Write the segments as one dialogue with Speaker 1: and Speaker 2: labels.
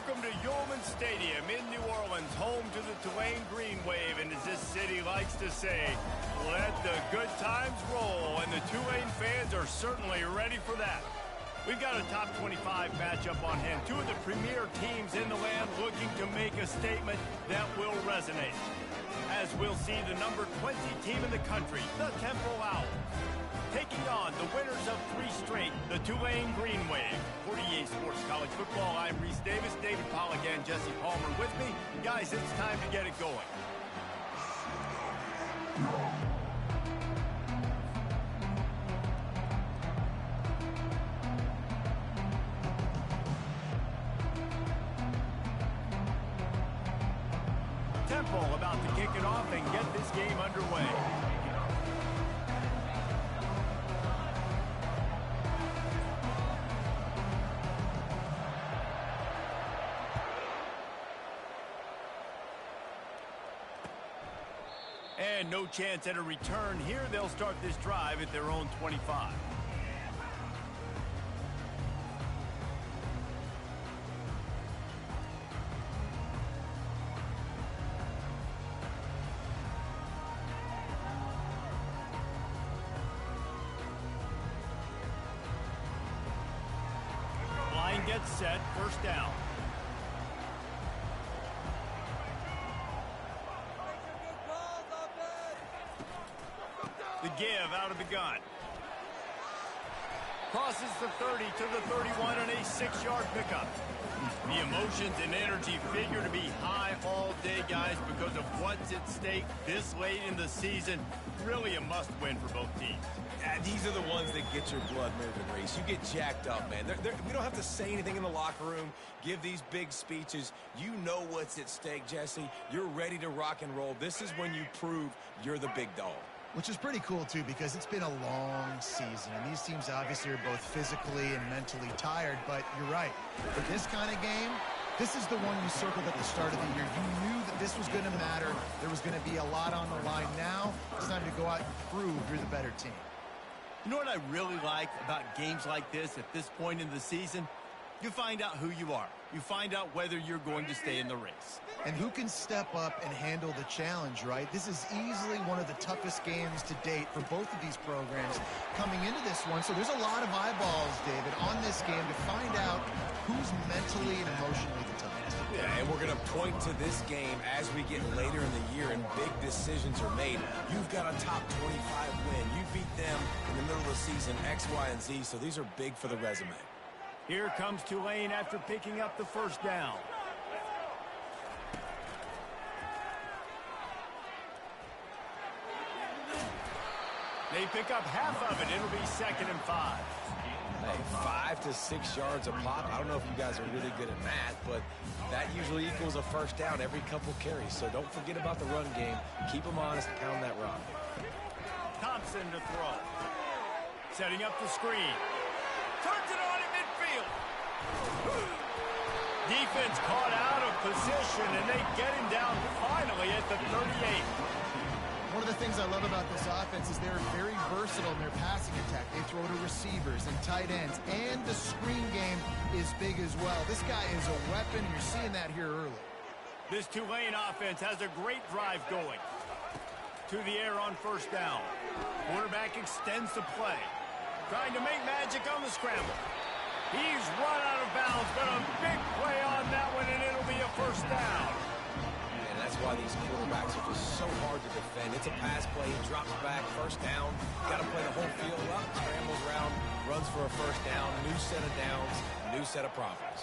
Speaker 1: Welcome to Yulman Stadium in New Orleans, home to the Tulane Green Wave, and as this city likes to say, let the good times roll, and the Tulane fans are certainly ready for that. We've got a top 25 matchup on hand, two of the premier teams in the land looking to make a statement that will resonate. As we'll see the number 20 team in the country, the Temple Owls, taking on the winners of 3 straight, the Tulane Green Wave. For EA Sports College Football, I'm Reese Davis, David Pollack, and Jesse Palmer with me. Guys, it's time to get it going. Temple about to kick it off and get this game underway. And no chance at a return here. They'll start this drive at their own 25. Line gets set, first down. The give out of the gun. Crosses the 30 to the 31 and a 6-yard pickup. The emotions and energy figure to be high all day, guys, because of what's at stake this late in the season. Really a must-win for both teams.
Speaker 2: These are the ones that get your blood moving, Reese. You get jacked up, man. We don't have to say anything in the locker room, give these big speeches. You know what's at stake, Jesse. You're ready to rock and roll. This is when you prove you're the big dog.
Speaker 3: Which is pretty cool, too, because it's been a long season, and these teams obviously are both physically and mentally tired, but you're right. For this kind of game, this is the one you circled at the start of the year. You knew that this was going to matter. There was going to be a lot on the line. Now it's time to go out and prove you're the better team.
Speaker 1: You know what I really like about games like this at this point in the season? You find out who you are. You find out whether you're going to stay in the race.
Speaker 3: And who can step up and handle the challenge, right? This is easily one of the toughest games to date for both of these programs coming into this one. So there's a lot of eyeballs, David, on this game to find out who's mentally and emotionally the toughest.
Speaker 2: Yeah, and we're going to point to this game as we get later in the year and big decisions are made. You've got a top 25 win. You beat them in the middle of the season, X, Y, and Z, so these are big for the resume.
Speaker 1: Here comes Tulane after picking up the first down. They pick up half of it. It'll be 2nd and 5.
Speaker 2: Hey, 5 to 6 yards a pop. I don't know if you guys are really good at math, but that usually equals a first down every couple carries. So don't forget about the run game. Keep them honest, pound that rock.
Speaker 1: Thompson to throw. Setting up the screen. Turns it on in midfield. Defense caught out of position, and they get him down finally at the 38.
Speaker 3: One of the things I love about this offense is they're very versatile in their passing attack. They throw to receivers and tight ends, and the screen game is big as well. This guy is a weapon, and you're seeing that here early.
Speaker 1: This Tulane offense has a great drive going. To the air on first down. Quarterback extends the play. Trying to make magic on the scramble. He's run out of bounds, but a big play on that one, and it'll be a first down.
Speaker 2: And that's why these quarterbacks are just so hard to defend. It's a pass play, he drops back, first down. Got to play the whole field up, scrambles around, runs for a first down, new set of downs, new set of problems.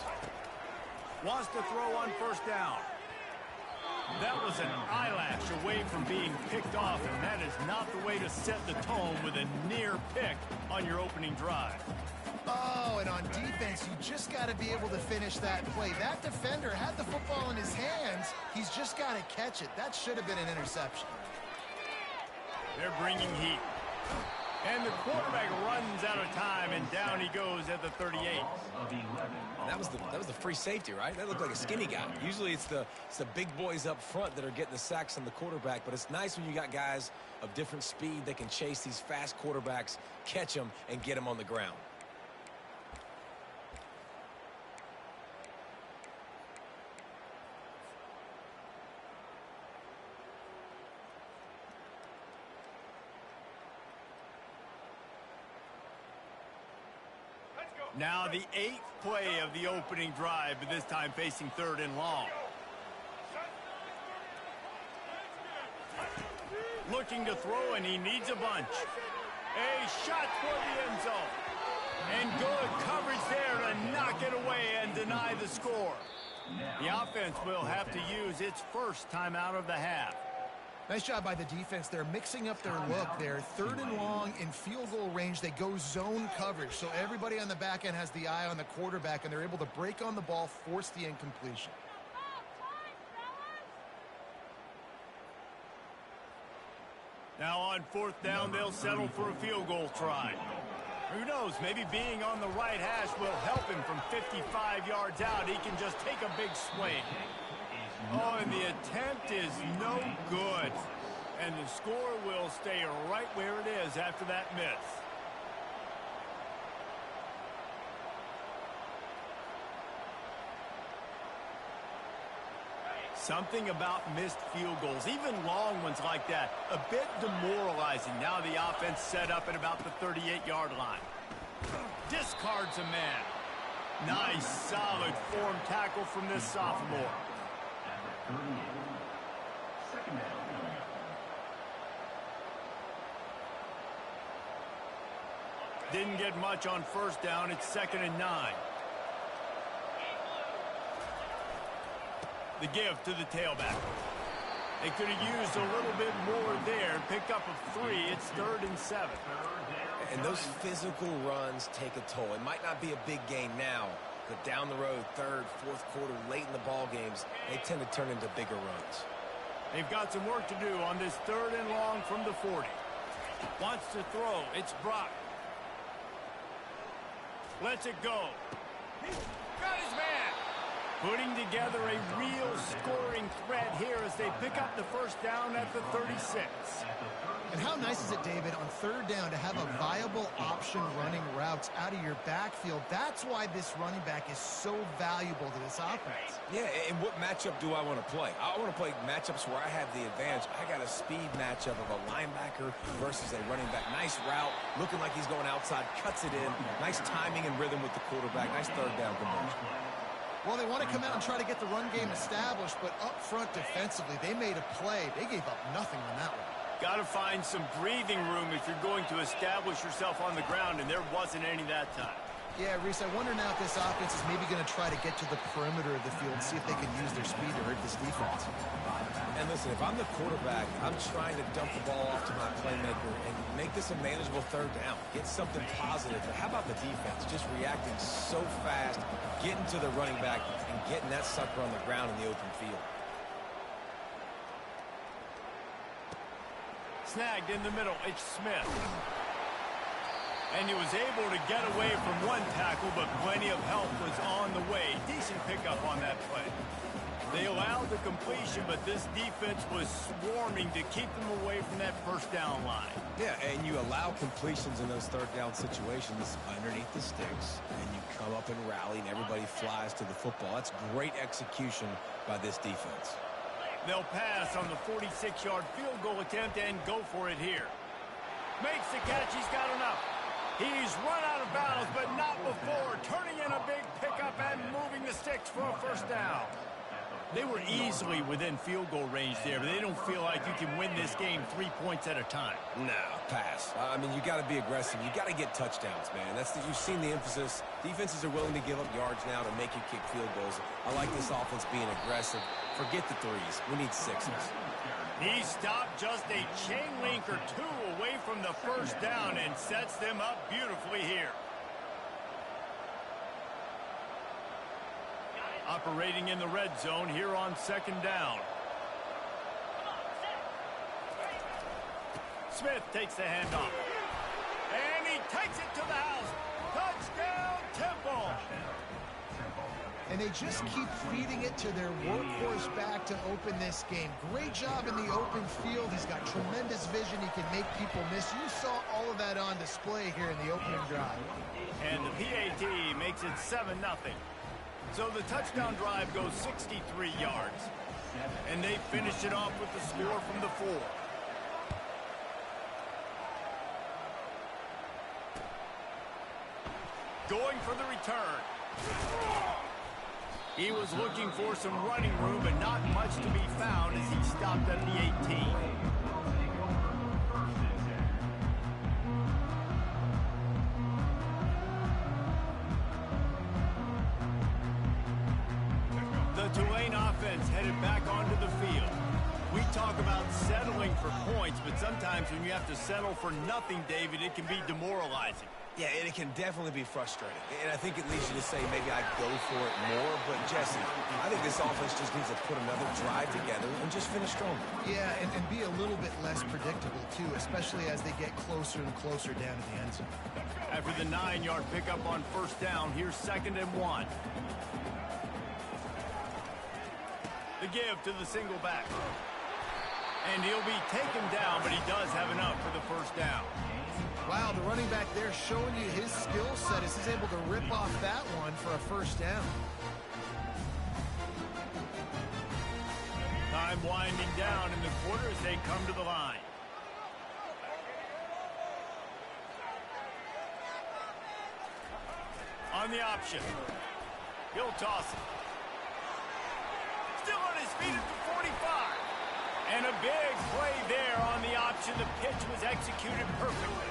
Speaker 1: Wants to throw on first down. That was an eyelash away from being picked off, and that is not the way to set the tone with a near pick on your opening drive.
Speaker 3: Oh, and on defense, you just got to be able to finish that play. That defender had the football in his hands. He's just got to catch it. That should have been an interception.
Speaker 1: They're bringing heat. And the quarterback runs out of time, and down he goes at the 38.
Speaker 2: And that was the free safety, right? That looked like a skinny guy. Usually it's the big boys up front that are getting the sacks on the quarterback, but it's nice when you got guys of different speed that can chase these fast quarterbacks, catch them, and get them on the ground.
Speaker 1: Now the 8th play of the opening drive, but this time facing 3rd and long. Looking to throw, and he needs a bunch. A shot toward the end zone. And good coverage there to knock it away and deny the score. The offense will have to use its first timeout of the half.
Speaker 3: Nice job by the defense. They're mixing up their look. They're 3rd and long in field goal range. They go zone coverage, so everybody on the back end has the eye on the quarterback, and they're able to break on the ball, force the incompletion.
Speaker 1: Now on 4th down, they'll settle for a field goal try. Who knows, maybe being on the right hash will help him from 55 yards out. He can just take a big swing. Oh, and the attempt is no good. And the score will stay right where it is after that miss. Something about missed field goals, even long ones like that, a bit demoralizing. Now the offense set up at about the 38-yard line. Discards a man. Nice, solid form tackle from this sophomore. Didn't get much on 1st down. It's 2nd and 9. The give to the tailback. They could have used a little bit more there. Pick up a 3. It's 3rd and 7.
Speaker 2: And those physical runs take a toll. It might not be a big gain now, but down the road, 3rd, 4th quarter, late in the ball games, they tend to turn into bigger runs.
Speaker 1: They've got some work to do on this 3rd and long from the 40. Wants to throw. It's Brock. Lets it go. He's got his man. Putting together a real scoring threat here as they pick up the 1st down at the 36.
Speaker 3: And how nice is it, David, on 3rd down to have a viable option running routes out of your backfield? That's why this running back is so valuable to this offense.
Speaker 2: Yeah, and what matchup do I want to play? I want to play matchups where I have the advantage. I got a speed matchup of a linebacker versus a running back. Nice route, looking like he's going outside, cuts it in. Nice timing and rhythm with the quarterback. Nice 3rd down conversion.
Speaker 3: Well, they want to come out and try to get the run game established, but up front defensively, they made a play. They gave up nothing on that one.
Speaker 1: Got to find some breathing room if you're going to establish yourself on the ground, and there wasn't any that time.
Speaker 3: Yeah, Reese, I wonder now if this offense is maybe going to try to get to the perimeter of the field and see if they can use their speed to hurt this defense.
Speaker 2: And listen, if I'm the quarterback, I'm trying to dump the ball off to my playmaker and make this a manageable 3rd down. Get something positive. But how about the defense? Just reacting so fast, getting to the running back, and getting that sucker on the ground in the open field.
Speaker 1: Snagged in the middle. It's Smith. And he was able to get away from one tackle, but plenty of help was on the way. Decent pickup on that play. They allowed the completion, but this defense was swarming to keep them away from that 1st down line.
Speaker 2: Yeah, and you allow completions in those 3rd down situations underneath the sticks, and you come up and rally, and everybody flies to the football. That's great execution by this defense.
Speaker 1: They'll pass on the 46-yard field goal attempt and go for it here. Makes the catch. He's got enough. He's run out of bounds, but not before. Turning in a big pickup and moving the sticks for a 1st down. They were easily within field goal range there, but they don't feel like you can win this game 3 points at a time.
Speaker 2: No, pass. I mean, you got to be aggressive. You got to get touchdowns, man. You've seen the emphasis. Defenses are willing to give up yards now to make you kick field goals. I like this offense being aggressive. Forget the 3s. We need 6s.
Speaker 1: He stopped just a chain link or 2 away from the 1st down and sets them up beautifully here. Operating in the red zone here on 2nd down. Smith takes the handoff. And he takes it to the house. Touchdown, Temple.
Speaker 3: And they just keep feeding it to their workhorse back to open this game. Great job in the open field. He's got tremendous vision. He can make people miss. You saw all of that on display here in the opening drive.
Speaker 1: And the PAT makes it 7-0. So the touchdown drive goes 63 yards. And they finish it off with the score from the 4. going for the return. He was looking for some running room, but not much to be found as he stopped at the 18. The Tulane offense headed back onto the field. We talk about settling for points, but sometimes when you have to settle for nothing, David, it can be demoralizing.
Speaker 2: Yeah, and it can definitely be frustrating. And I think it leads you to say maybe I'd go for it more. But, Jesse, I think this offense just needs to put another drive together and just finish strong.
Speaker 3: Yeah, and be a little bit less predictable, too, especially as they get closer and closer down to the end zone.
Speaker 1: After the 9-yard pickup on first down, here's 2nd and 1. The give to the single back. And he'll be taken down, but he does have enough for the first down.
Speaker 3: Wow, the running back there showing you his skill set as he's able to rip off that one for a first down.
Speaker 1: Time winding down in the quarter as they come to the line. On the option. He'll toss it. Still on his feet at the 45. And a big play there on the option. The pitch was executed perfectly.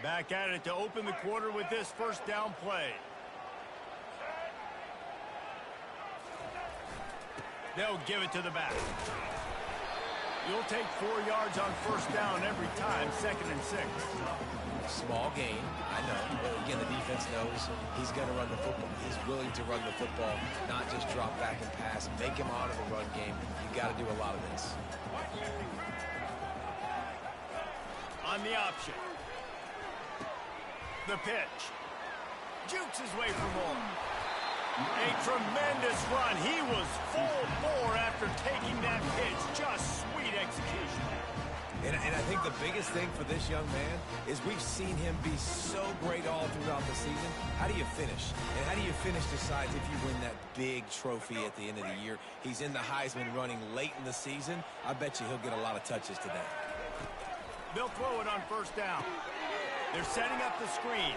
Speaker 1: Back at it to open the quarter with this first down play. They'll give it to the back. You'll take 4 yards on first down every time, 2nd and 6.
Speaker 2: Small gain, I know. But again, the defense knows he's going to run the football. He's willing to run the football, not just drop back and pass. Make him out of the run game. You got to do a lot of this.
Speaker 1: On the option. The pitch. Jukes his way for more. A tremendous run. He was full bore after taking that pitch. Just sweet execution.
Speaker 2: And I think the biggest thing for this young man is we've seen him be so great all throughout the season. How do you finish? And how do you finish decides if you win that big trophy at the end of the year. He's in the Heisman running late in the season. I bet you he'll get a lot of touches today.
Speaker 1: They'll throw it on first down. They're setting up the screen.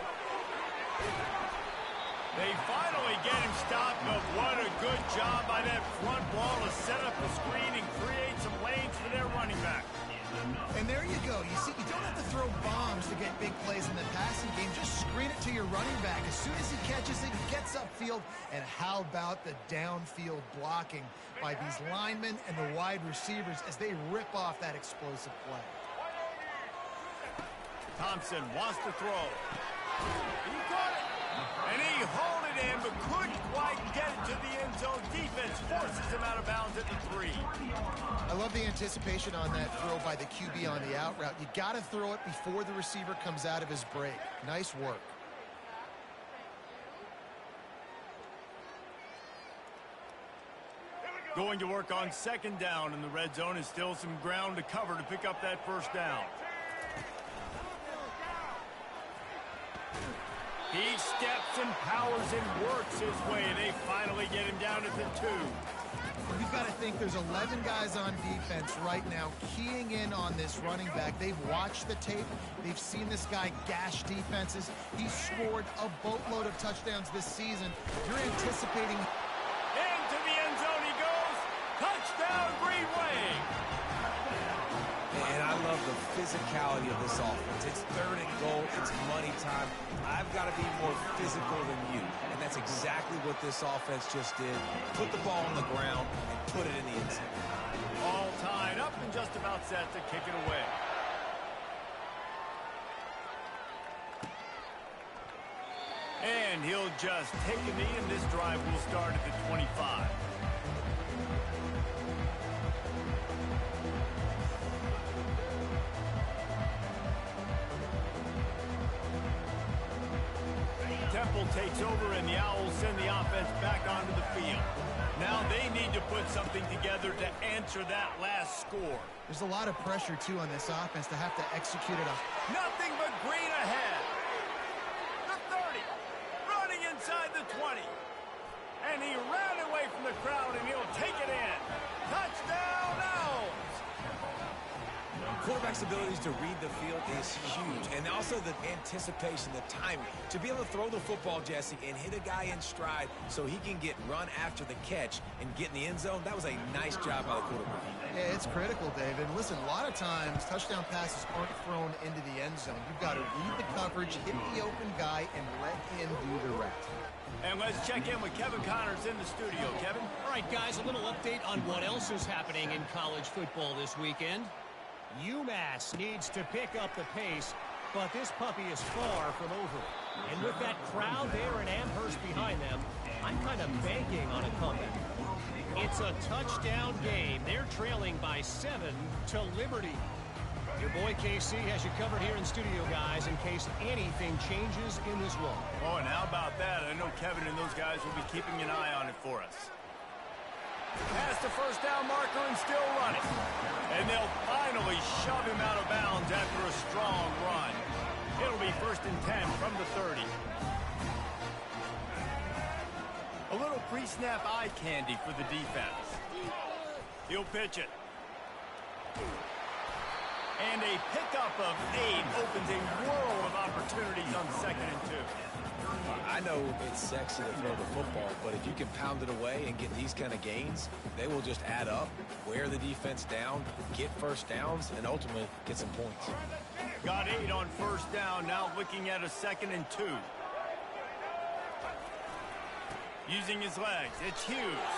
Speaker 1: They finally get him stopped, but what a good job by that front ball to set up the screen and create some lanes for their running back.
Speaker 3: And there you go. You see, you don't have to throw bombs to get big plays in the passing game. Just screen it to your running back. As soon as he catches it, he gets upfield. And how about the downfield blocking by these linemen and the wide receivers as they rip off that explosive play.
Speaker 1: Thompson wants to throw. He caught it. And he hauled it in, but couldn't quite get it to the end zone. Defense forces him out of bounds at the 3.
Speaker 3: I love the anticipation on that throw by the QB on the out route. You got to throw it before the receiver comes out of his break. Nice work.
Speaker 1: Going to work on 2nd down, and the red zone is still some ground to cover to pick up that first down. He steps and powers and works his way, and they finally get him down at the 2.
Speaker 3: You've got to think there's 11 guys on defense right now keying in on this running back. They've watched the tape. They've seen this guy gash defenses. He's scored a boatload of touchdowns this season. You're anticipating.
Speaker 1: Into the end zone he goes. Touchdown, Green Wave.
Speaker 2: And I love the physicality of this offense. It's 3rd and goal. It's money time. I've got to be more physical than you. And that's exactly what this offense just did. Put the ball on the ground and put it in the end zone.
Speaker 1: All tied up and just about set to kick it away. And he'll just take a knee, and this drive will start at the 25. Temple takes over, and the Owls send the offense back onto the field. Now they need to put something together to answer that last score.
Speaker 3: There's a lot of pressure, too, on this offense to have to execute it.
Speaker 1: Nothing but green ahead. The 30. Running inside the 20. And he ran away from the crowd, and he'll take it in. Touchdown, Owls!
Speaker 2: Quarterback's abilities to read the field is huge, and also the anticipation, the timing. To be able to throw the football, Jesse, and hit a guy in stride so he can get run after the catch and get in the end zone, that was a nice job by the quarterback.
Speaker 3: Yeah, it's critical, David. Listen, a lot of times, touchdown passes aren't thrown into the end zone. You've got to read the coverage, hit the open guy, and let him do the rest.
Speaker 1: And let's check in with Kevin Connors in the studio. Kevin?
Speaker 4: All right, guys, a little update on what else is happening in college football this weekend. UMass needs to pick up the pace, but this puppy is far from over. And with that crowd there in Amherst behind them, I'm kind of banking on a comeback. It's a touchdown game. They're trailing by 7 to Liberty. Your boy KC has you covered here in studio, guys, in case anything changes in this one.
Speaker 1: Oh, and how about that? I know Kevin and those guys will be keeping an eye on it for us. Past the first down marker and still running. And they'll finally shove him out of bounds after a strong run. It'll be 1st and 10 from the 30. A little pre-snap eye candy for the defense. He'll pitch it. And a pickup of 8 opens a world of opportunities on 2nd and 2.
Speaker 2: I know it's sexy to throw the football, but if you can pound it away and get these kind of gains, they will just add up, wear the defense down, get first downs, and ultimately get some points.
Speaker 1: Got 8 on 1st down, now looking at a 2nd and 2. Using his legs, it's Hughes.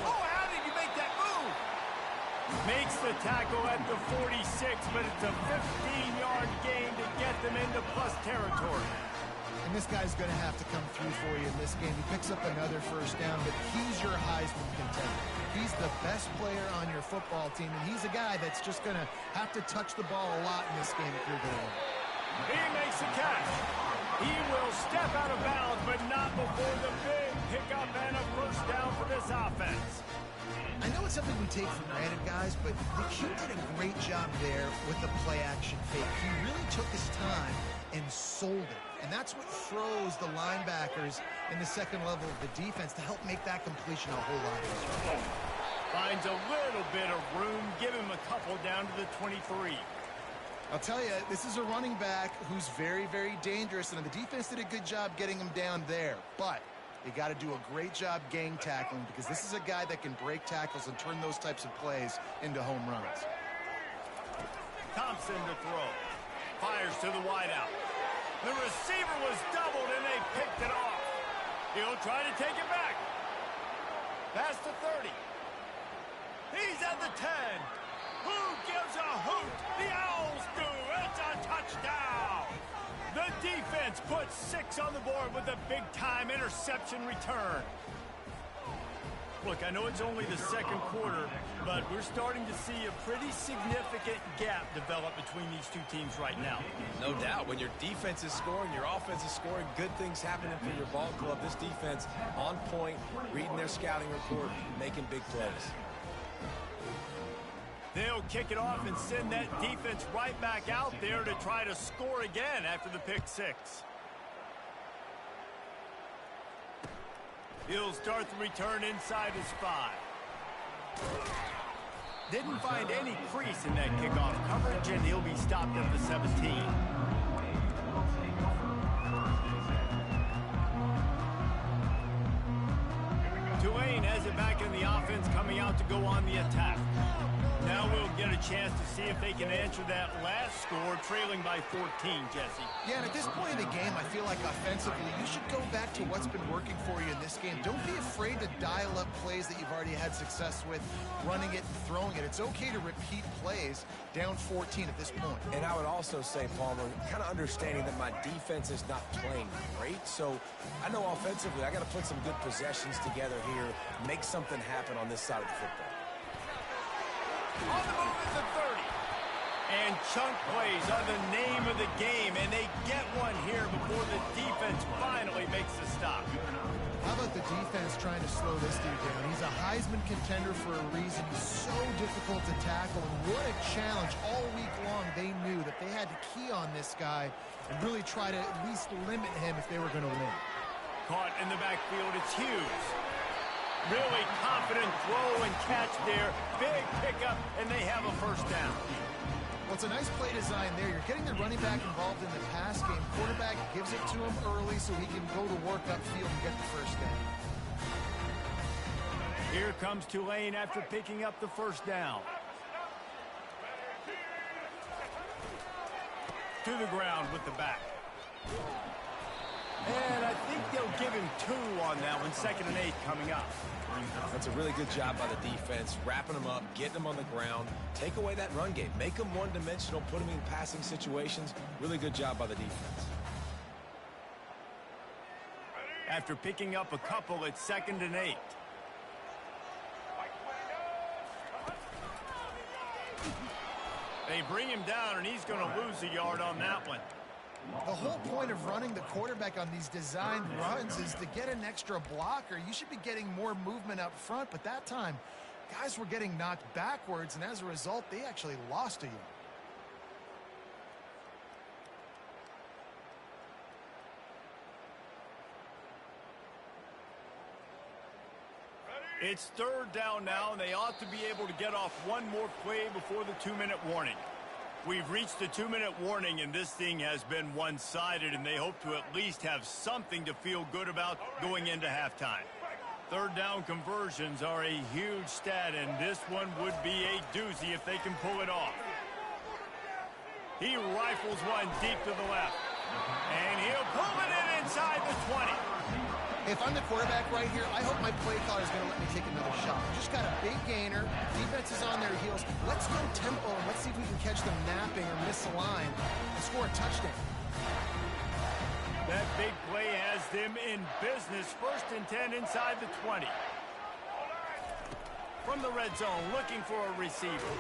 Speaker 1: Oh, how did he make that move? Makes the tackle at the 46, but it's a 15-yard gain to get them into plus territory.
Speaker 3: And this guy's going to have to come through for you in this game. He picks up another 1st down, but he's your Heisman contender. He's the best player on your football team, and he's a guy that's just going to have to touch the ball a lot in this game if you're going to win.
Speaker 1: He makes the catch. He will step out of bounds, but not before the big pickup and a 1st down for this offense.
Speaker 3: I know it's something we take for granted, guys, but the Q did a great job there with the play-action fake. He really took his time and sold it. And that's what froze the linebackers in the 2nd level of the defense to help make that completion a whole lot easier.
Speaker 1: Finds a little bit of room. Give him a couple down to the 23.
Speaker 3: I'll tell you, this is a running back who's very, very dangerous, and the defense did a good job getting him down there. But you got to do a great job gang tackling because this is a guy that can break tackles and turn those types of plays into home runs.
Speaker 1: Thompson to throw. Fires to the wideout. The receiver was doubled, and they picked it off. He'll try to take it back. Past the 30. He's at the 10. Who gives a hoot? The Owls do. It's a touchdown. The defense puts 6 on the board with a big-time interception return. Look, I know it's only the 2nd quarter, but we're starting to see a pretty significant gap develop between these two teams right now.
Speaker 2: No doubt. When your defense is scoring, your offense is scoring, good things happening for your ball club. This defense on point, reading their scouting report, making big plays.
Speaker 1: They'll kick it off and send that defense right back out there to try to score again after the pick 6. He'll start the return inside his 5. Didn't find any crease in that kickoff coverage, and he'll be stopped at the 17. Tulane has it back in the offense, coming out to go on the attack. Now we'll get a chance to see if they can answer that last score, trailing by 14, Jesse.
Speaker 3: Yeah, and at this point in the game, I feel like offensively, you should go back to what's been working for you in this game. Don't be afraid to dial up plays that you've already had success with, running it and throwing it. It's okay to repeat plays down 14 at this point.
Speaker 2: And I would also say, Palmer, kind of understanding that my defense is not playing great. So I know offensively, I got to put some good possessions together here, make something happen on this side of the football.
Speaker 1: On the move is the 30. And chunk plays are the name of the game, and they get one here before the defense finally makes the stop.
Speaker 3: How about the defense trying to slow this dude down? He's a Heisman contender for a reason. He's so difficult to tackle, and what a challenge. All week long, they knew that they had to key on this guy and really try to at least limit him if they were going to win.
Speaker 1: Caught in the backfield, it's Hughes. Really confident throw and catch there. Big pickup, and they have a first down.
Speaker 3: Well, it's a nice play design there. You're getting the running back involved in the pass game. Quarterback gives it to him early so he can go to work upfield and get the first down.
Speaker 1: Here comes Tulane after picking up the first down. To the ground with the back. And I think they'll give him 2 on that one. 2nd and 8 coming up.
Speaker 2: That's a really good job by the defense, wrapping them up, getting them on the ground. Take away that run game. Make them one-dimensional, put them in passing situations. Really good job by the defense.
Speaker 1: After picking up a couple, it's 2nd and 8. They bring him down, and he's going to lose a yard on that one.
Speaker 3: The whole point of running the quarterback on these designed runs is to get an extra blocker. You should be getting more movement up front, but that time, guys were getting knocked backwards, and as a result, they actually lost a yard.
Speaker 1: It's 3rd down now, and they ought to be able to get off one more play before the 2-minute warning. We've reached the 2-minute warning, and this thing has been one-sided, and they hope to at least have something to feel good about going into halftime. 3rd down conversions are a huge stat, and this one would be a doozy if they can pull it off. He rifles one deep to the left, and he'll pull it in inside the 20.
Speaker 3: If I'm the quarterback right here, I hope my play caller is going to let me take another shot. Just got a big gainer. Defense is on their heels. Let's go tempo, and let's see if we can catch them napping or misalign and score a touchdown.
Speaker 1: That big play has them in business. 1st and 10 inside the 20. From the red zone, looking for a receiver.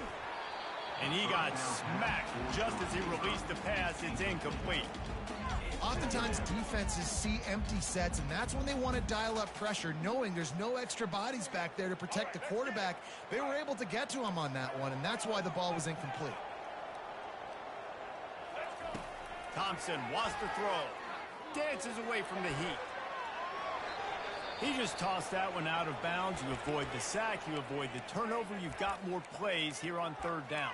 Speaker 1: And he got smacked just as he released the pass. It's incomplete.
Speaker 3: Oftentimes, defenses see empty sets, and that's when they want to dial up pressure, knowing there's no extra bodies back there to protect the quarterback. They were able to get to him on that one, and that's why the ball was incomplete.
Speaker 1: Thompson wants to throw. Dances away from the heat. He just tossed that one out of bounds. You avoid the sack. You avoid the turnover. You've got more plays here on 3rd down.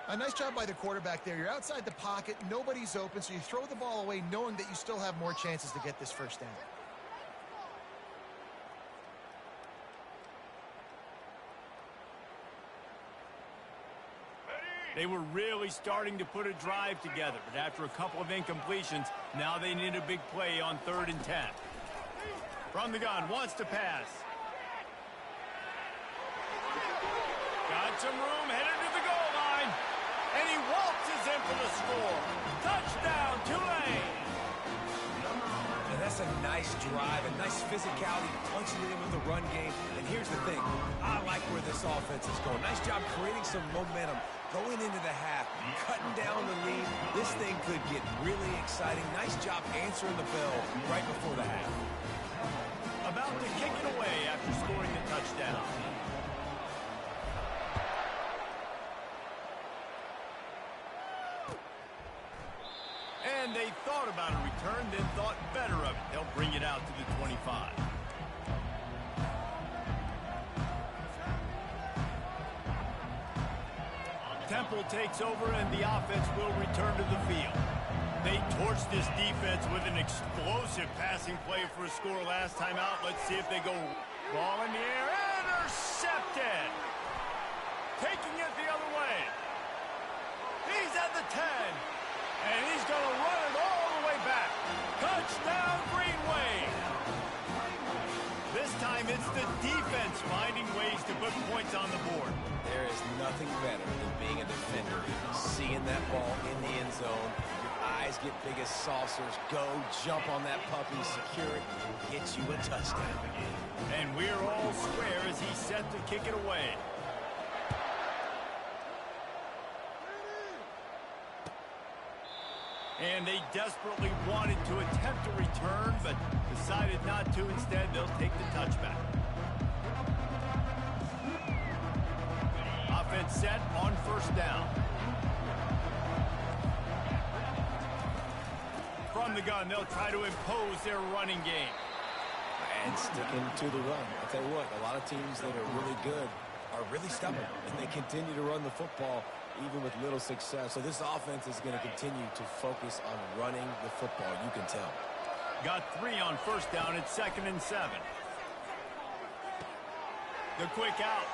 Speaker 3: A nice job by the quarterback there. You're outside the pocket. Nobody's open, so you throw the ball away knowing that you still have more chances to get this first down.
Speaker 1: They were really starting to put a drive together, but after a couple of incompletions, now they need a big play on 3rd and 10. From the gun, wants to pass. Got some room, headed to the goal line. And he waltzes in for the score. Touchdown, Tulane.
Speaker 2: And that's a nice drive, a nice physicality, punching it in with the run game. And here's the thing, I like where this offense is going. Nice job creating some momentum, going into the half, cutting down the lead. This thing could get really exciting. Nice job answering the bell right before the half.
Speaker 1: About to kick it away after scoring the touchdown. And they thought about a return, then thought better of it. They'll bring it out to the 25. Temple takes over, and the offense will return to the field. They torched this defense with an explosive passing play for a score last time out. Let's see if they go ball in the air. Intercepted. Taking it the other way. He's at the 10. And he's going to run it all the way back. Touchdown, Green Wave. This time it's the defense finding ways to put points on the board.
Speaker 2: There is nothing better than being a defender, seeing that ball in the end zone. Your eyes get big as saucers. Go, jump on that puppy, secure it, get you a touchdown.
Speaker 1: And we're all square as he's set to kick it away. And they desperately wanted to attempt a return, but decided not to. Instead, they'll take the touchback. Offense set on first down. From the gun, they'll try to impose their running game.
Speaker 2: And sticking to the run. I'll tell you what, a lot of teams that are really good are really stubborn, and they continue to run the football even with little success. So this offense is going to continue to focus on running the football, you can tell.
Speaker 1: Got 3 on first down. It's 2nd and 7. The quick out.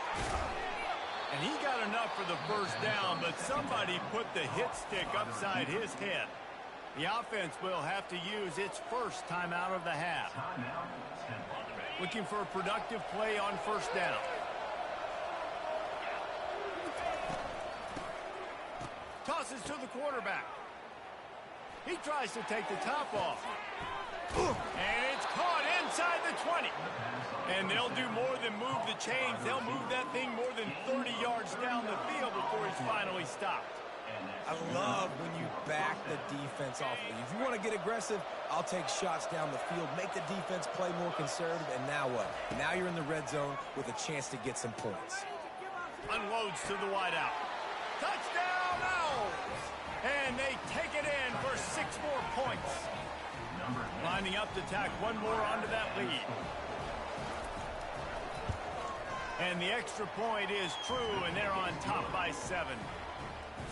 Speaker 1: And he got enough for the first down, but somebody put the hit stick upside his head. The offense will have to use its first timeout of the half. Looking for a productive play on first down. Tosses to the quarterback. He tries to take the top off. And it's caught inside the 20. And they'll do more than move the chains. They'll move that thing more than 30 yards down the field before he's finally stopped.
Speaker 2: I love when you back the defense off. If you want to get aggressive, I'll take shots down the field, make the defense play more conservative, and now what? Now you're in the red zone with a chance to get some points.
Speaker 1: Unloads to the wideout. Touchdown now! And they take it in for 6 more points. Lining up to tack one more onto that lead. And the extra point is true, and they're on top by 7.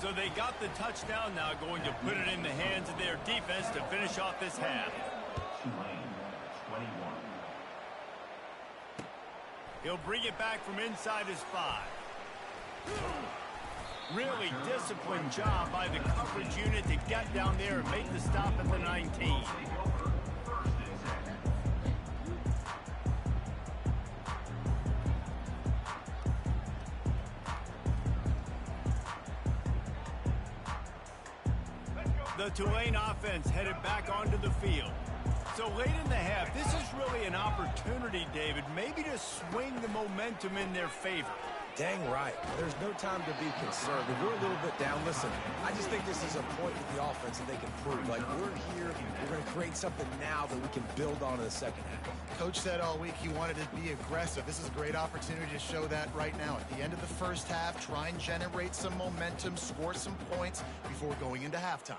Speaker 1: So they got the touchdown, now going to put it in the hands of their defense to finish off this half. He'll bring it back from inside his 5. Really disciplined job by the coverage unit to get down there and make the stop at the 19. The Tulane offense headed back onto the field. So late in the half, this is really an opportunity, David, maybe to swing the momentum in their favor.
Speaker 2: Dang right. There's no time to be conservative. We're a little bit down. Listen, I just think this is a point with the offense that they can prove. Like, we're here, we're going to create something now that we can build on in the second half.
Speaker 3: Coach said all week he wanted to be aggressive. This is a great opportunity to show that right now. At the end of the first half, try and generate some momentum, score some points before going into halftime.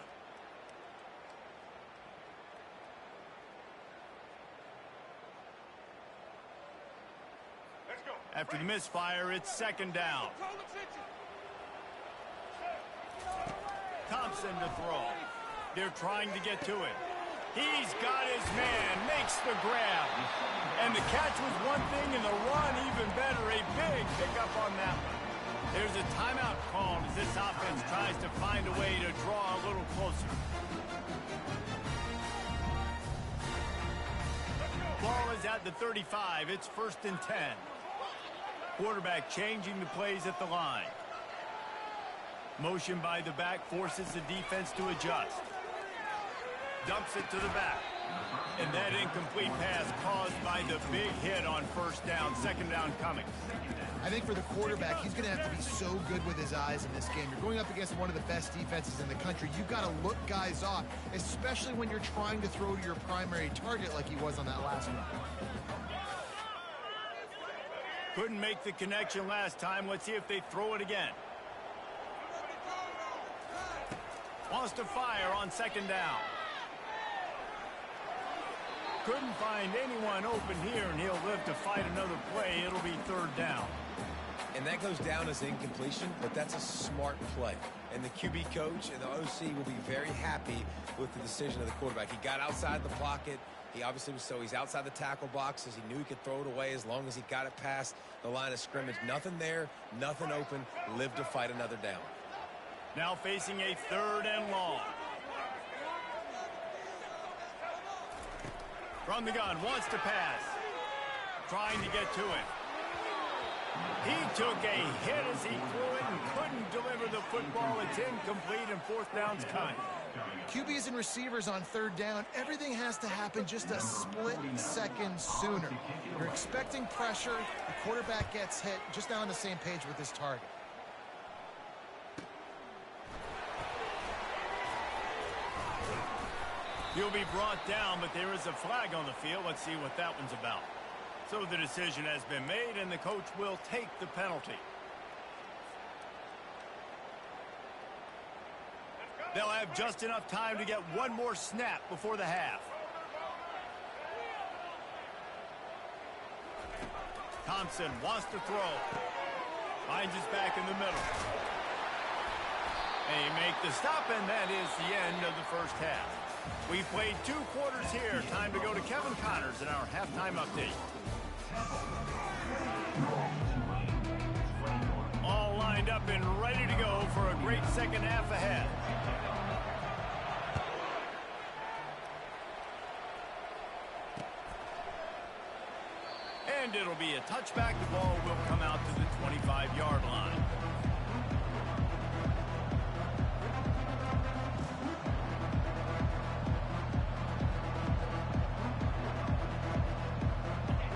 Speaker 1: After the misfire, it's 2nd down. Thompson to throw. They're trying to get to it. He's got his man, makes the grab. And the catch was one thing, and the run even better. A big pickup on that one. There's a timeout called as this offense tries to find a way to draw a little closer. Ball is at the 35. It's 1st and 10. Quarterback changing the plays at the line. Motion by the back forces the defense to adjust. Dumps it to the back. And that incomplete pass caused by the big hit on first down. 2nd down coming.
Speaker 3: I think for the quarterback, he's going to have to be so good with his eyes in this game. You're going up against one of the best defenses in the country. You've got to look guys off, especially when you're trying to throw to your primary target like he was on that last one.
Speaker 1: Couldn't make the connection last time. Let's see if they throw it again. Wants to fire on 2nd down. Couldn't find anyone open here, and he'll live to fight another play. It'll be 3rd down.
Speaker 2: And that goes down as incompletion, but that's a smart play. And the QB coach and the OC will be very happy with the decision of the quarterback. He got outside the pocket. He obviously was he's outside the tackle boxes. He knew he could throw it away as long as he got it past the line of scrimmage. Nothing there, nothing open. Live to fight another down.
Speaker 1: Now facing a 3rd and long. From the gun, wants to pass. Trying to get to it. He took a hit as he threw it and couldn't deliver the football. It's incomplete, and 4th down's coming.
Speaker 3: QBs and receivers on 3rd down, everything has to happen just a split second sooner. You're expecting pressure, the quarterback gets hit, just not on the same page with his target.
Speaker 1: He'll be brought down, but there is a flag on the field. Let's see what that one's about. So the decision has been made, and the coach will take the penalty. They'll have just enough time to get one more snap before the half. Thompson wants to throw. Finds his back in the middle. They make the stop, and that is the end of the first half. We played 2 quarters here. Time to go to Kevin Connors in our halftime update. All lined up and ready to go for a great second half ahead. And it'll be a touchback. The ball will come out to the 25-yard line.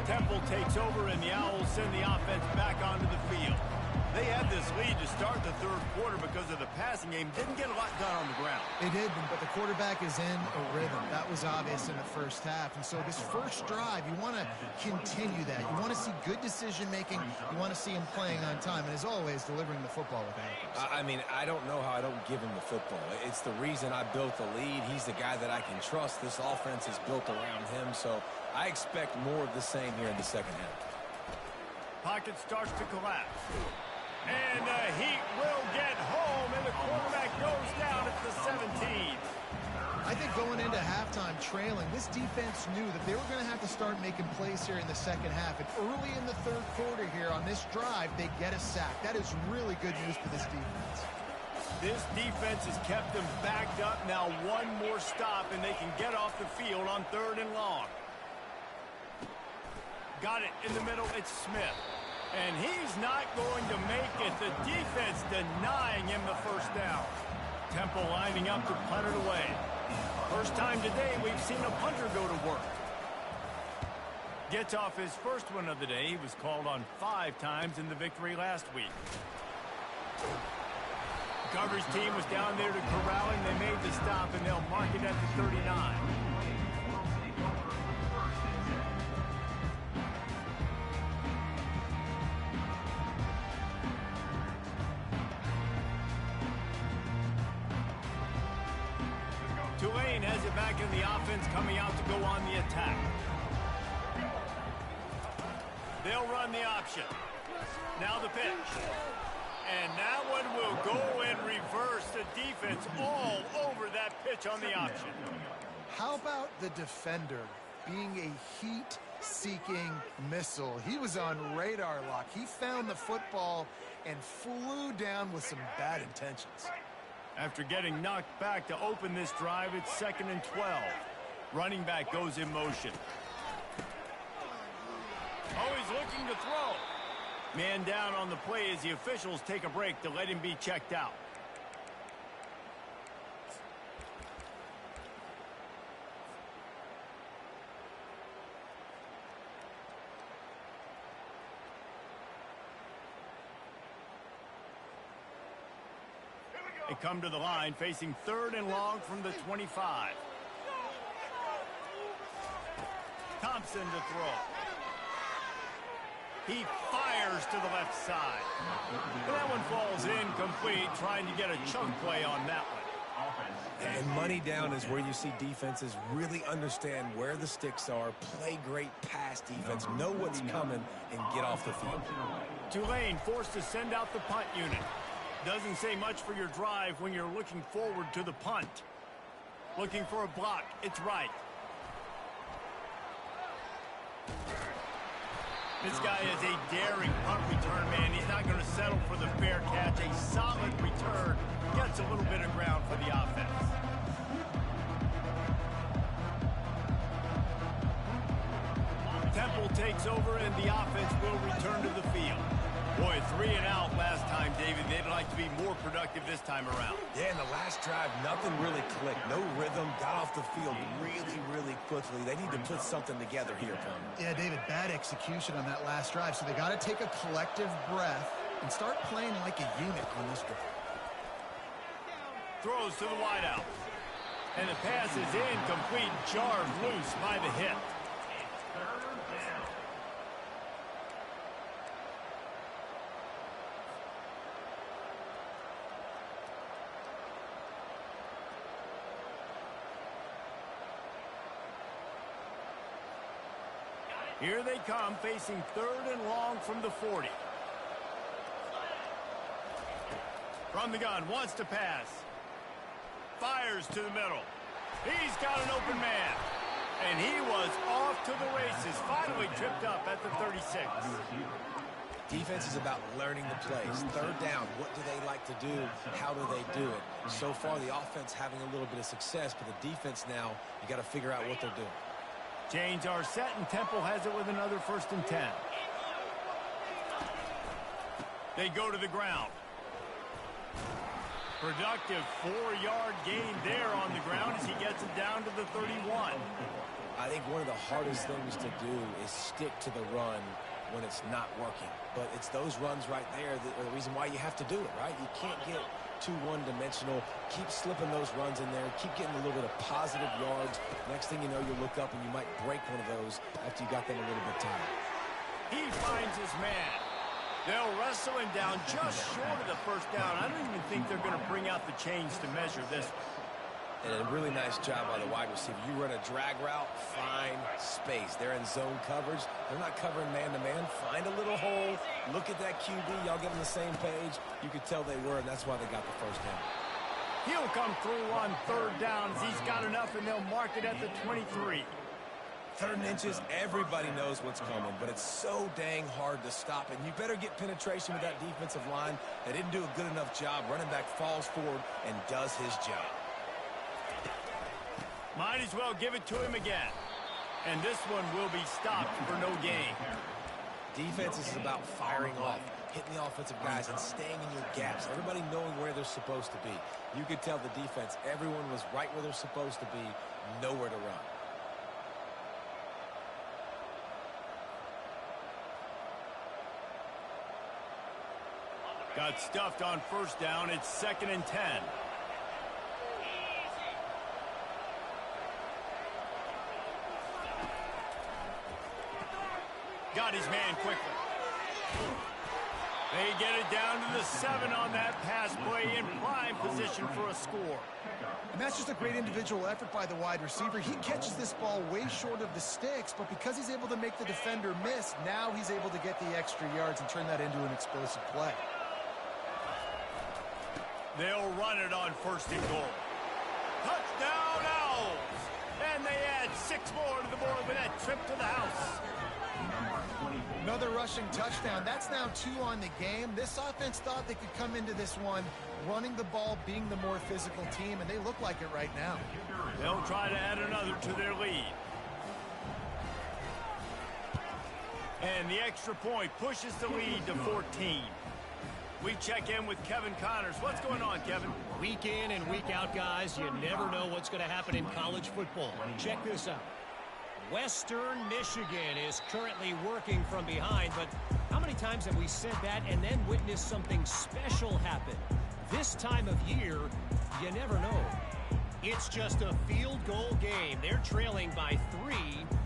Speaker 1: Temple takes over, and the Owls send the offense back onto the field. They had this lead to start the third quarter because of the passing game. Didn't get a lot done on the ground.
Speaker 3: They did, but the quarterback is in a rhythm. That was obvious in the first half. And so this first drive, you want to continue that. You want to see good decision-making. You want to see him playing on time. And as always, delivering the football with accuracy.
Speaker 2: I mean, I don't know how I don't give him the football. It's the reason I built the lead. He's the guy that I can trust. This offense is built around him. So I expect more of the same here in the second half.
Speaker 1: Pocket starts to collapse. And the Heat will get home, and the quarterback goes down at the 17.
Speaker 3: I think going into halftime trailing, this defense knew that they were going to have to start making plays here in the second half. And early in the third quarter here on this drive, they get a sack. That is really good news for this defense.
Speaker 1: This defense has kept them backed up. Now one more stop, and they can get off the field on 3rd and long. Got it in the middle. It's Smith. And he's not going to make it. The defense denying him the first down. Temple lining up to punt it away. First time today we've seen a punter go to work. Gets off his first one of the day. He was called on 5 times in the victory last week. Coverage team was down there to corral him. They made the stop, and they'll mark it at the 39. Tulane has it back in the offense, coming out to go on the attack. They'll run the option. Now the pitch. And that one will go in reverse. The defense all over that pitch on the option.
Speaker 3: How about the defender being a heat-seeking missile? He was on radar lock. He found the football and flew down with some bad intentions.
Speaker 1: After getting knocked back to open this drive, it's 2nd and 12. Running back goes in motion. Oh, he's looking to throw. Man down on the play as the officials take a break to let him be checked out. They come to the line facing 3rd and long from the 25. Thompson to throw. He fires to the left side. And that one falls incomplete, trying to get a chunk play on that one.
Speaker 2: And money down is where you see defenses really understand where the sticks are, play great pass defense, know what's coming, and get off the field.
Speaker 1: Tulane forced to send out the punt unit. Doesn't say much for your drive when you're looking forward to the punt. Looking for a block. It's right. This guy is a daring punt return man. He's not going to settle for the fair catch. A solid return. Gets a little bit of ground for the offense. Temple takes over, and the offense will return to the field. Boy, 3 and out last time, David. They'd like to be more productive this time around.
Speaker 2: Yeah, in the last drive, nothing really clicked. No rhythm, got off the field really, really quickly. They need to put something together here, Tom.
Speaker 3: Yeah, David, bad execution on that last drive. So they got to take a collective breath and start playing like a unit on this drive.
Speaker 1: Throws to the wideout. And the pass is incomplete, jarred loose by the hip. Here they come, facing 3rd and long from the 40. From the gun, wants to pass. Fires to the middle. He's got an open man. And he was off to the races, finally tripped up at the 36.
Speaker 2: Defense is about learning the plays. 3rd down, what do they like to do? How do they do it? So far, the offense having a little bit of success, but the defense now, you got to figure out what they're doing.
Speaker 1: Chains are set, and Temple has it with another 1st and 10. They go to the ground. Productive 4-yard gain there on the ground as he gets it down to the 31.
Speaker 2: I think one of the hardest things to do is stick to the run when it's not working. But it's those runs right there that are the reason why you have to do it, right? You can't get too one-dimensional. Keep slipping those runs in there. Keep getting a little bit of positive yards. Next thing you know, you look up and you might break one of those after you got them a little bit tired.
Speaker 1: He finds his man. They'll wrestle him down just short of the 1st down. I don't even think they're going to bring out the chains to measure this.
Speaker 2: And a really nice job by the wide receiver. You run a drag route, find space. They're in zone coverage. They're not covering man-to-man. Find a little hole. Look at that QB. Y'all get on the same page. You could tell they were, and that's why they got the 1st down.
Speaker 1: He'll come through on 3rd down as he's got enough, and they'll mark it at the 23.
Speaker 2: 3rd and inches, everybody knows what's coming, but it's so dang hard to stop. And you better get penetration with that defensive line. They didn't do a good enough job. Running back falls forward and does his job.
Speaker 1: Might as well give it to him again. And this one will be stopped for no gain.
Speaker 2: Defense is about firing off, hitting the offensive guys, and staying in your gaps. Everybody knowing where they're supposed to be. You could tell the defense, everyone was right where they're supposed to be, nowhere to run.
Speaker 1: Got stuffed on 1st down. It's 2nd and 10. Got his man quickly. They get it down to the 7 on that pass play in prime position for a score.
Speaker 3: And that's just a great individual effort by the wide receiver. He catches this ball way short of the sticks, but because he's able to make the defender miss, now he's able to get the extra yards and turn that into an explosive play.
Speaker 1: They'll run it on 1st and goal. Touchdown, Owls! And they add 6 more to the board with that trip to the house.
Speaker 3: Another rushing touchdown. That's now 2 on the game. This offense thought they could come into this one running the ball, being the more physical team, and they look like it right now.
Speaker 1: They'll try to add another to their lead. And the extra point pushes the lead to 14. We check in with Kevin Connors. What's going on, Kevin?
Speaker 4: Week in and week out, guys, you never know what's going to happen in college football. Check this out. Western Michigan is currently working from behind, but how many times have we said that and then witnessed something special happen? This time of year, you never know. It's just a field goal game. They're trailing by 3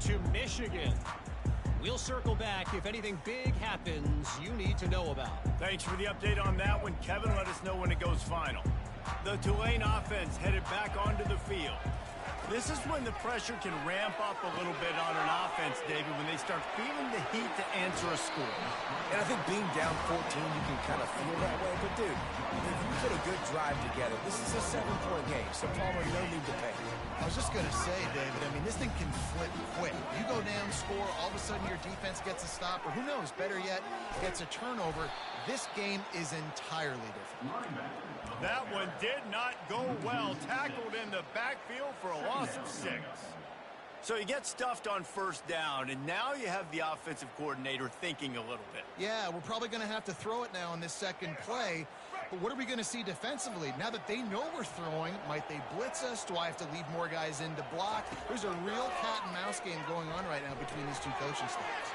Speaker 4: to Michigan. We'll circle back if anything big happens you need to know about.
Speaker 1: Thanks for the update on that one, Kevin. Let us know when it goes final. The Tulane offense headed back onto the field. This is when the pressure can ramp up a little bit on an offense, David, when they start feeling the heat to answer a score.
Speaker 2: And I think being down 14, you can kind of feel that way. But, dude, if you put a good drive together, this is a 7-point game, so Palmer, no need to pay.
Speaker 3: I was just going to say, David, I mean, this thing can flip quick. You go down, score, all of a sudden your defense gets a stop, or who knows, better yet, gets a turnover. This game is entirely different.
Speaker 1: That one did not go well. Tackled in the backfield for a loss of 6. So you get stuffed on 1st down, and now you have the offensive coordinator thinking a little bit.
Speaker 3: Yeah, we're probably going to have to throw it now on this second play. But what are we going to see defensively? Now that they know we're throwing, might they blitz us? Do I have to leave more guys in to block? There's a real cat and mouse game going on right now between these two coaching staffs.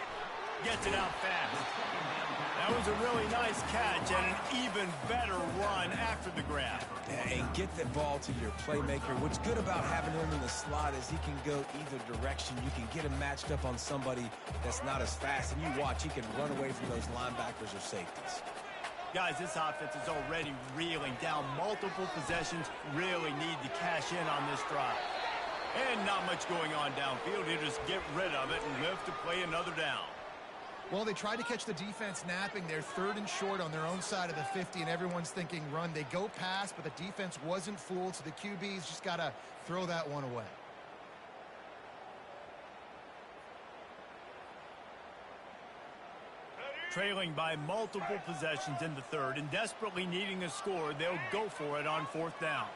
Speaker 1: Gets it out fast. That was was a really nice catch and an even better run after the grab.
Speaker 2: And get the ball to your playmaker. What's good about having him in the slot is he can go either direction. You can get him matched up on somebody that's not as fast, and you watch, he can run away from those linebackers or safeties.
Speaker 1: Guys, this offense is already reeling down multiple possessions. Really need to cash in on this drive. And not much going on downfield. He'll just get rid of it and live to play another down.
Speaker 3: Well, they tried to catch the defense napping. They're 3rd and short on their own side of the 50, and everyone's thinking run. They go pass, but the defense wasn't fooled, so the QB's just got to throw that one away.
Speaker 1: Trailing by multiple possessions in the 3rd and desperately needing a score, they'll go for it on 4th down.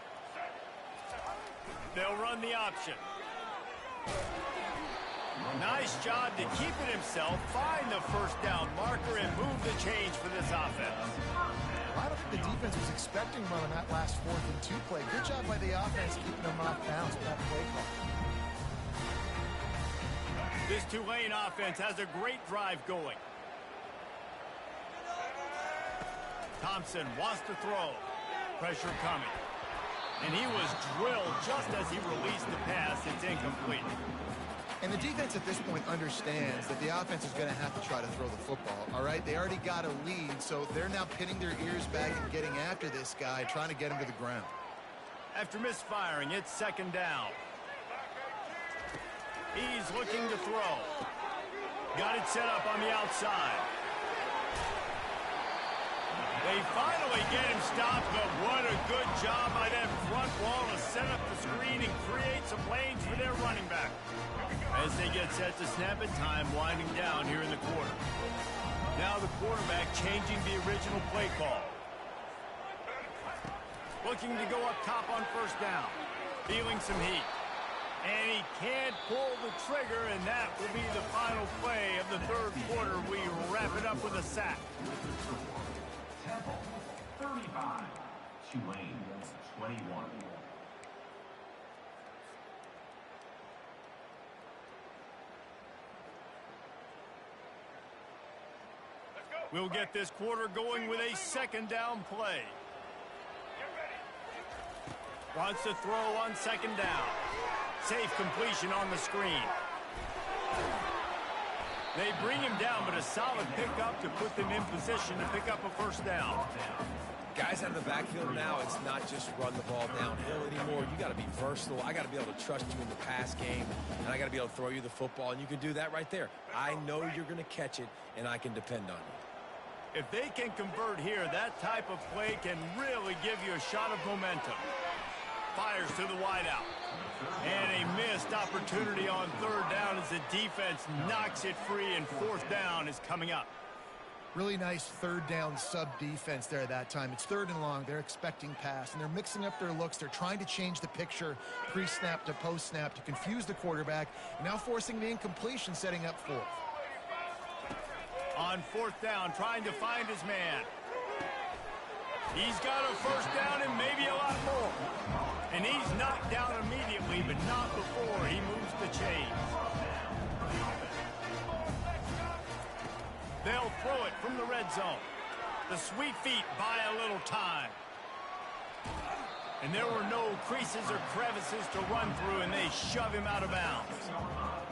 Speaker 1: They'll run the option. Nice job to keep it himself, find the 1st down marker, and move the change for this offense.
Speaker 3: I don't think the defense was expecting run on that last 4th and 2 play. Good job by the offense keeping them off bounds with that play call.
Speaker 1: This Tulane offense has a great drive going. Thompson wants to throw. Pressure coming. And he was drilled just as he released the pass. It's incomplete.
Speaker 3: And the defense at this point understands that the offense is going to have to try to throw the football, all right? They already got a lead, so they're now pinning their ears back and getting after this guy, trying to get him to the ground.
Speaker 1: After misfiring, it's 2nd down. He's looking to throw. Got it set up on the outside. They finally get him stopped, but what a good job by that front wall to set up the screen and create some lanes for their running back. As they get set to snap it, time winding down here in the quarter. Now the quarterback changing the original play call. Looking to go up top on 1st down. Feeling some heat. And he can't pull the trigger, and that will be the final play of the 3rd quarter. We wrap it up with a sack.
Speaker 5: Temple, 35. Tulane, 21.
Speaker 1: We'll get this quarter going with a 2nd down play. Wants to throw on 2nd down. Safe completion on the screen. They bring him down, but a solid pickup to put them in position to pick up a 1st down.
Speaker 2: Guys out of the backfield now, it's not just run the ball downhill anymore. You got to be versatile. I got to be able to trust you in the pass game, and I got to be able to throw you the football, and you can do that right there. I know you're going to catch it, and I can depend on you.
Speaker 1: If they can convert here, that type of play can really give you a shot of momentum. Fires to the wideout. And a missed opportunity on 3rd down as the defense knocks it free, and 4th down is coming up.
Speaker 3: Really nice 3rd down sub-defense there that time. It's 3rd and long. They're expecting pass, and they're mixing up their looks. They're trying to change the picture pre-snap to post-snap to confuse the quarterback, and now forcing the incompletion, setting up 4th.
Speaker 1: On 4th down, trying to find his man. He's got a 1st down and maybe a lot more. And he's knocked down immediately, but not before he moves the chains. They'll throw it from the red zone. The sweet feet buy a little time. And there were no creases or crevices to run through, and they shove him out of bounds.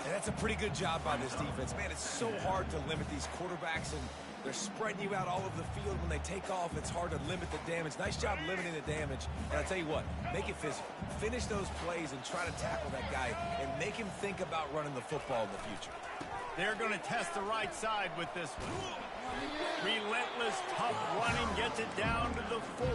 Speaker 2: And that's a pretty good job by this defense. Man, it's so hard to limit these quarterbacks, and they're spreading you out all over the field. When they take off, it's hard to limit the damage. Nice job limiting the damage. And I'll tell you what, make it physical. Finish those plays and try to tackle that guy and make him think about running the football in the future.
Speaker 1: They're going to test the right side with this one. Relentless, tough running gets it down to the 4.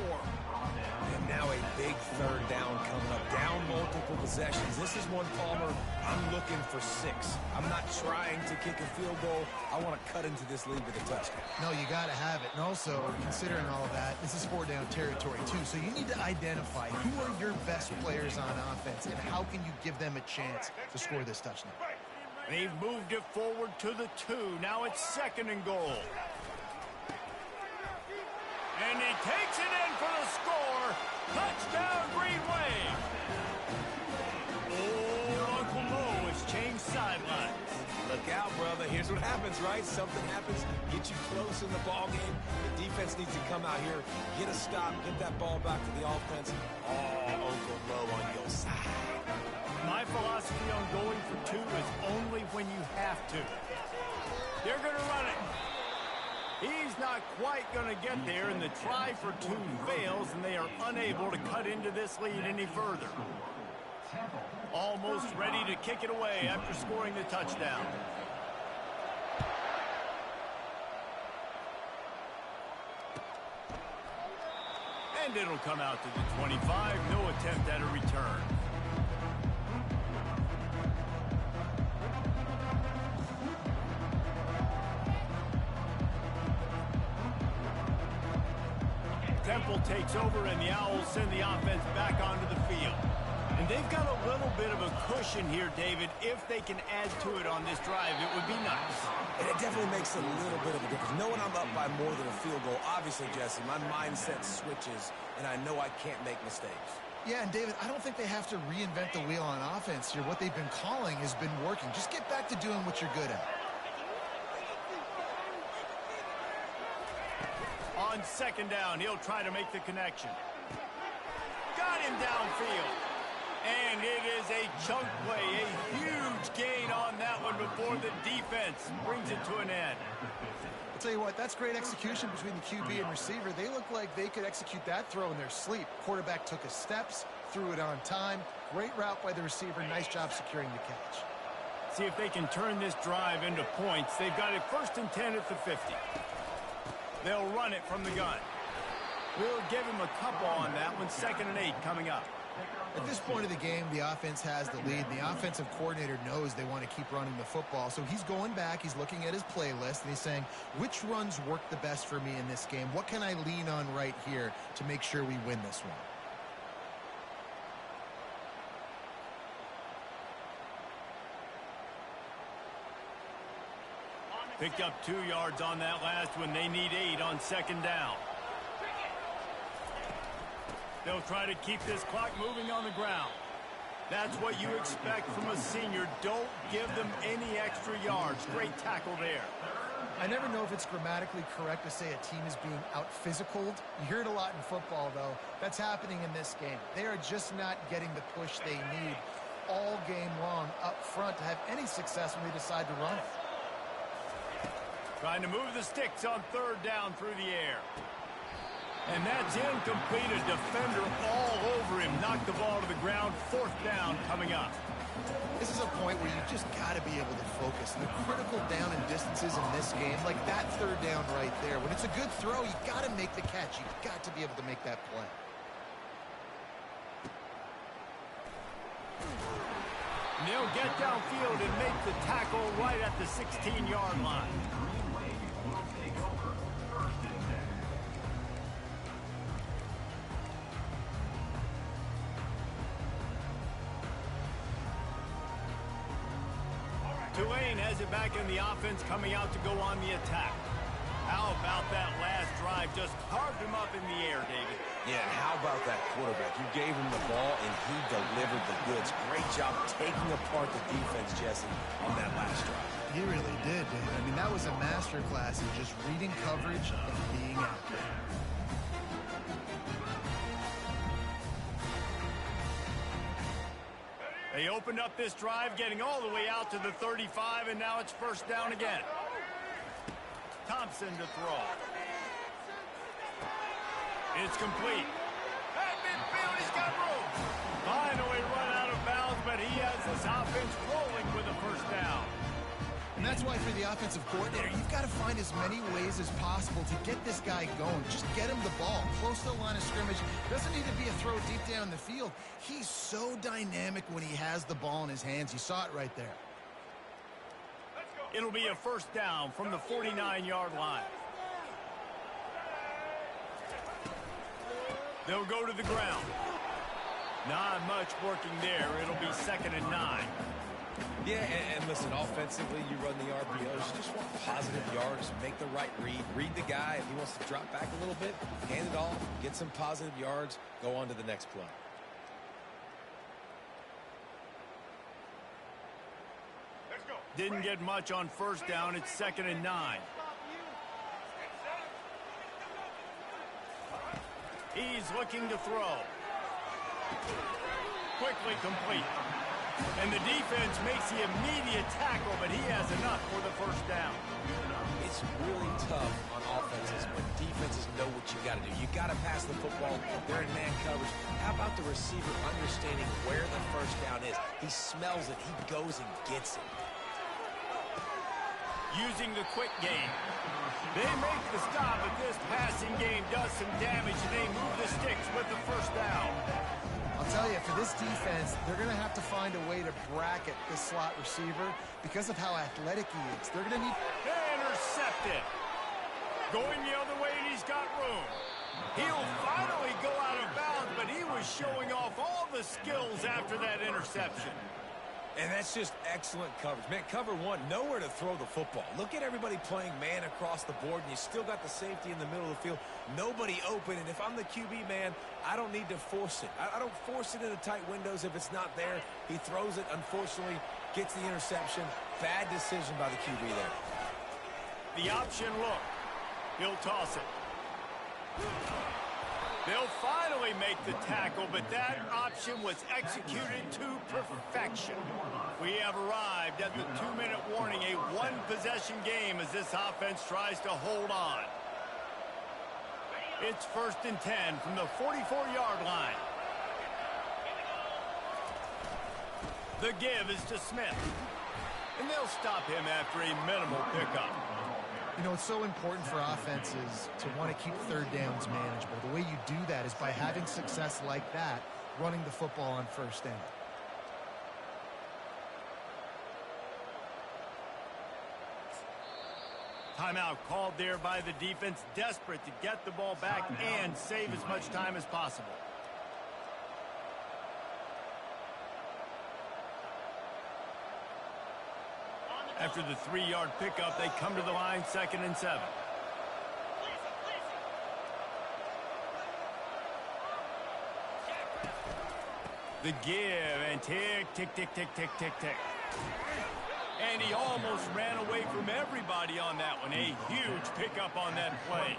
Speaker 2: And now a big 3rd down coming up. Down multiple possessions. This is one, Palmer, I'm looking for 6. I'm not trying to kick a field goal. I want to cut into this lead with a touchdown.
Speaker 3: No, you got to have it. And also, considering all of that, this is 4-down territory, too. So you need to identify who are your best players on offense and how can you give them a chance to score this touchdown.
Speaker 1: They've moved it forward to the 2. Now it's 2nd and goal. And he takes it in for the score. Touchdown, Green Wave. Oh, Uncle Mo has changed sidelines.
Speaker 2: Look out, brother. Here's what happens. happens, right? Something happens, get you close in the ball game. The defense needs to come out here, get a stop, get that ball back to the offense. Oh, Uncle Low on your side.
Speaker 1: My philosophy on going for two is only when you have to. They're going to run it. He's not quite going to get there, and the try for two fails, and they are unable to cut into this lead any further. Almost ready to kick it away after scoring the touchdown. And it'll come out to the 25. No attempt at a return. Temple takes over, and the Owls send the offense back onto the field. And they've got a little bit of a cushion here, David. If they can add to it on this drive, it would be nice.
Speaker 2: And it definitely makes a little bit of a difference. Knowing I'm up by more than a field goal, obviously, Jesse, my mindset switches, and I know I can't make mistakes.
Speaker 3: Yeah, and David, I don't think they have to reinvent the wheel on offense here. What they've been calling has been working. Just get back to doing what you're good at.
Speaker 1: On second down, he'll try to make the connection. Got him downfield. And it is a chunk play, a huge gain on that one before the defense brings it to an end.
Speaker 3: I'll tell you what, that's great execution between the QB and receiver. They look like they could execute that throw in their sleep. Quarterback took his steps, threw it on time. Great route by the receiver. Nice job securing the catch.
Speaker 1: See if they can turn this drive into points. They've got it 1st and 10 at the 50. They'll run it from the gun. We'll give him a couple on that one. 2nd and 8 coming up.
Speaker 3: At this point of the game, the offense has the lead. The offensive coordinator knows they want to keep running the football. So he's going back, he's looking at his playlist, and he's saying, which runs work the best for me in this game? What can I lean on right here to make sure we win this one?
Speaker 1: Picked up 2 yards on that last one. They need 8 on 2nd down. They'll try to keep this clock moving on the ground. That's what you expect from a senior. Don't give them any extra yards. Great tackle there.
Speaker 3: I never know if it's grammatically correct to say a team is being out-physicaled. You hear it a lot in football, though. That's happening in this game. They are just not getting the push they need all game long up front to have any success when they decide to run it.
Speaker 1: Trying to move the sticks on 3rd down through the air. And that's incomplete. A defender all over him. Knocked the ball to the ground. 4th down coming up.
Speaker 3: This is a point where you just got to be able to focus. And the critical down and distances in this game, like that 3rd down right there, when it's a good throw, you got to make the catch. You've got to be able to make that play.
Speaker 1: And they'll get downfield and make the tackle right at the 16-yard line. Tulane has it back in the offense, coming out to go on the attack. How about that last drive? Just carved him up in the air, David.
Speaker 2: Yeah, and how about that quarterback? You gave him the ball, and he delivered the goods. Great job taking apart the defense, Jesse, on that last drive.
Speaker 3: He really did, David. I mean, that was a masterclass in just reading coverage and being accurate.
Speaker 1: They opened up this drive, getting all the way out to the 35, and now it's 1st down again. Thompson to throw. It's complete. At midfield, he's got room. Finally run out of bounds, but he has this offense rolling with a 1st down.
Speaker 3: And that's why for the offensive coordinator, you've got to find as many ways as possible to get this guy going. Just get him the ball close to the line of scrimmage. Doesn't need to be a throw deep down the field. He's so dynamic when he has the ball in his hands. You saw it right there.
Speaker 1: It'll be a 1st down from the 49-yard line. They'll go to the ground. Not much working there. It'll be 2nd and 9.
Speaker 2: Yeah, and listen, offensively, you run the RPOs. You just want positive yards, make the right read. Read the guy. If he wants to drop back a little bit, hand it off, get some positive yards, go on to the next play.
Speaker 1: Let's go. Didn't get much on first down. It's 2nd and 9. He's looking to throw. Quickly complete. And the defense makes the immediate tackle, but he has enough for the first down.
Speaker 2: It's really tough on offenses when defenses know what you got to do. You got to pass the football. They're in man coverage. How about the receiver understanding where the first down is? He smells it. He goes and gets it.
Speaker 1: Using the quick game. They make the stop, but this passing game does some damage, and they move the sticks with the first down.
Speaker 3: I'll tell you, for this defense, they're going to have to find a way to bracket this slot receiver because of how athletic he is. They're going to need...
Speaker 1: Intercepted. Going the other way, and he's got room. He'll finally go out of bounds, but he was showing off all the skills after that interception.
Speaker 2: And that's just excellent coverage. Man, cover one, nowhere to throw the football. Look at everybody playing man across the board, and you still got the safety in the middle of the field. Nobody open, and if I'm the QB, man, I don't need to force it. I don't force it into tight windows if it's not there. He throws it, unfortunately, gets the interception. Bad decision by the QB there.
Speaker 1: The option look. He'll toss it. They'll finally make the tackle, but that option was executed to perfection. We have arrived at the 2-minute warning, a one-possession game as this offense tries to hold on. It's 1st and 10 from the 44-yard line. The give is to Smith. And they'll stop him after a minimal pickup.
Speaker 3: You know, it's so important for offenses to want to keep third downs manageable. The way you do that is by having success like that, running the football on first down.
Speaker 1: Timeout called there by the defense, desperate to get the ball back and save as much time as possible. After the 3-yard pickup, they come to the line, 2nd and 7. The give, and tick, tick, tick, tick, tick, tick, tick. And he almost ran away from everybody on that one. A huge pickup on that play.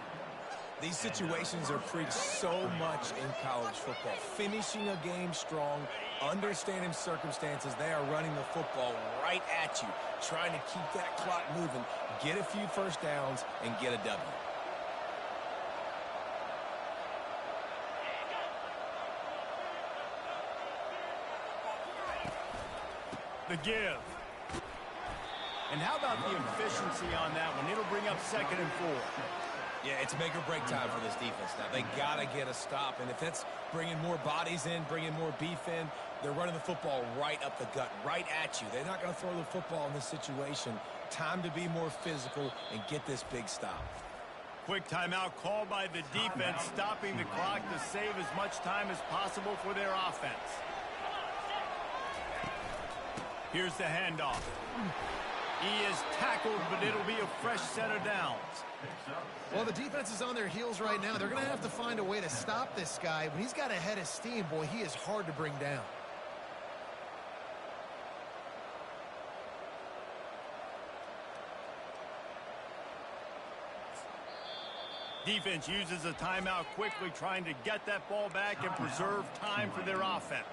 Speaker 2: These situations are preached so much in college football. Finishing a game strong, understanding circumstances. They are running the football right at you, trying to keep that clock moving, get a few first downs, and get a W.
Speaker 1: The give. And how about the efficiency on that one? It'll bring up 2nd and 4.
Speaker 2: Yeah, it's make or break time for this defense now. They got to get a stop, and if that's bringing more bodies in, bringing more beef in, they're running the football right up the gut, right at you. They're not going to throw the football in this situation. Time to be more physical and get this big stop.
Speaker 1: Quick timeout called by the defense, stopping the clock to save as much time as possible for their offense. Here's the handoff. He is tackled, but it'll be a fresh set of downs.
Speaker 3: Well, the defense is on their heels right now. They're going to have to find a way to stop this guy. When he's got a head of steam, boy, he is hard to bring down.
Speaker 1: Defense uses a timeout quickly, trying to get that ball back and preserve time for their offense.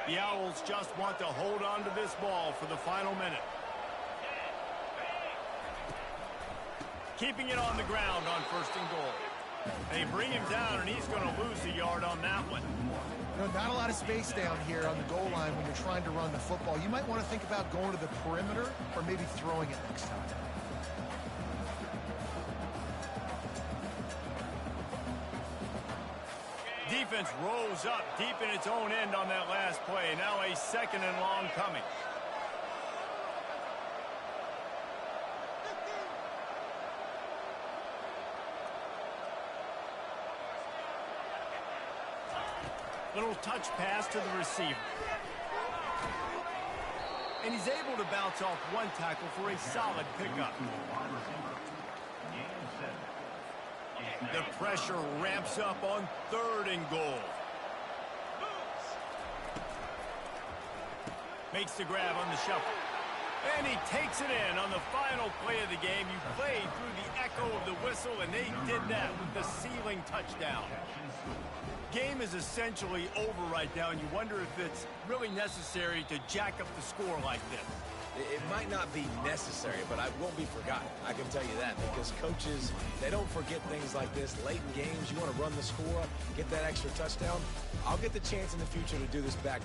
Speaker 1: The Owls just want to hold on to this ball for the final minute. Keeping it on the ground on 1st and goal. They bring him down, and he's going to lose a yard on that one.
Speaker 3: You know, not a lot of space down here on the goal line when you're trying to run the football. You might want to think about going to the perimeter or maybe throwing it next time.
Speaker 1: Defense rose up deep in its own end on that last play. Now a 2nd and long coming. Little touch pass to the receiver. And he's able to bounce off one tackle for a solid pickup. The pressure ramps up on 3rd and goal. Makes the grab on the shuffle. And he takes it in on the final play of the game. You played through the echo of the whistle, and they did that with the ceiling touchdown. Game is essentially over right now, and you wonder if it's really necessary to jack up the score like this.
Speaker 2: It might not be necessary, but it won't be forgotten. I can tell you that, because coaches, they don't forget things like this. Late in games, you want to run the score up, get that extra touchdown. I'll get the chance in the future to do this back